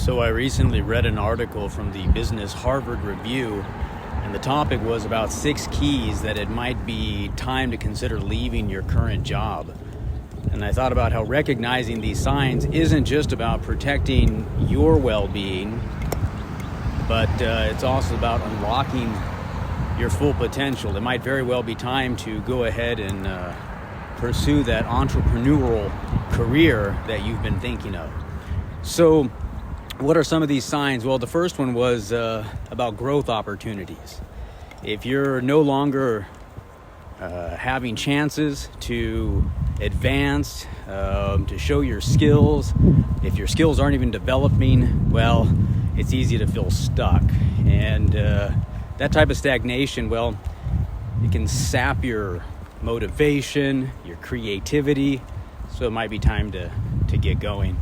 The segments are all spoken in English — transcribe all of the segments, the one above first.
So I recently read an article from the Business Harvard Review, and the topic was about 6 keys that it might be time to consider leaving your current job. And I thought about how recognizing these signs isn't just about protecting your well-being, but it's also about unlocking your full potential. It might very well be time to go ahead and pursue that entrepreneurial career that you've been thinking of. So what are some of these signs? Well, the first one was about growth opportunities. If you're no longer having chances to advance, to show your skills, if your skills aren't even developing, well, it's easy to feel stuck. And that type of stagnation, well, it can sap your motivation, your creativity, so it might be time to get going.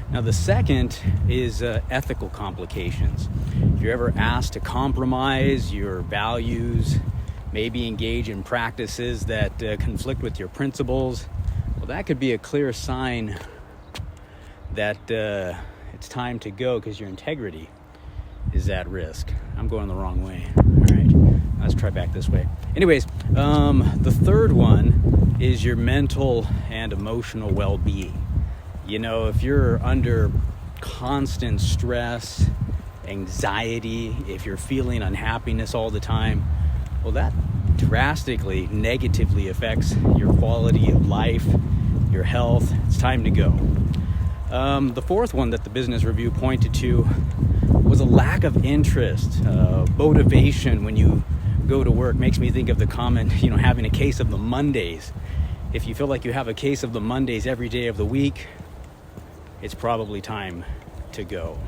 Now, the second is ethical complications. If you're ever asked to compromise your values, maybe engage in practices that conflict with your principles, well, that could be a clear sign that it's time to go because your integrity is at risk. I'm going the wrong way. All right, let's try back this way. Anyways, the third one is your mental and emotional well-being. You know, if you're under constant stress, anxiety, if you're feeling unhappiness all the time, well, that drastically negatively affects your quality of life, your health. It's time to go. The fourth one that the Business Review pointed to was a lack of interest, motivation when you go to work. Makes me think of the comment, having a case of the Mondays. If you feel like you have a case of the Mondays every day of the week, it's probably time to go.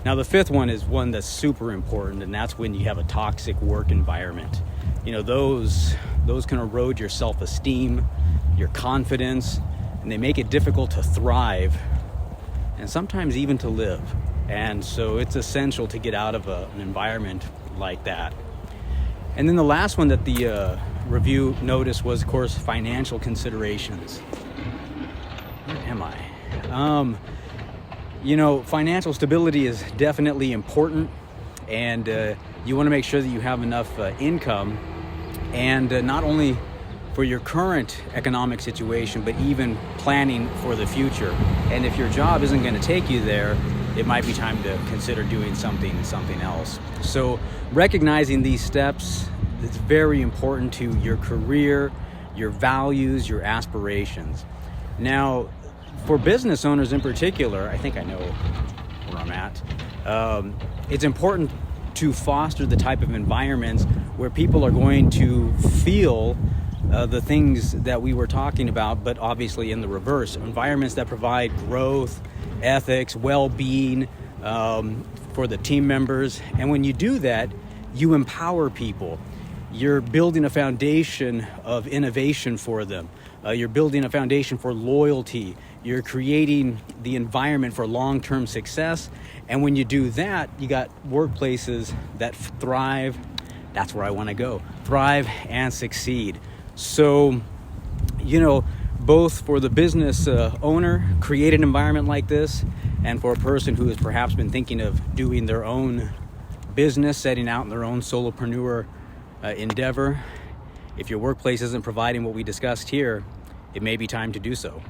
Now, the fifth one is one that's super important, and that's when you have a toxic work environment. Those can erode your self-esteem, your confidence, and they make it difficult to thrive and sometimes even to live. And so it's essential to get out of an environment like that. And then the last one that the review noticed was, of course, financial considerations. Where am I? Financial stability is definitely important, and you want to make sure that you have enough income, and not only for your current economic situation, but even planning for the future. And if your job isn't going to take you there, it might be time to consider doing something else. So recognizing these steps is very important to your career, your values, your aspirations. Now, for business owners in particular, I think I know where I'm at. It's important to foster the type of environments where people are going to feel the things that we were talking about, but obviously in the reverse. Environments that provide growth, ethics, well-being for the team members. And when you do that, you empower people. You're building a foundation of innovation for them. You're building a foundation for loyalty. You're creating the environment for long-term success. And when you do that, you got workplaces that thrive. That's where I want to go. Thrive and succeed. So, both for the business owner, create an environment like this, and for a person who has perhaps been thinking of doing their own business, setting out in their own solopreneur endeavor, if your workplace isn't providing what we discussed here, it may be time to do so.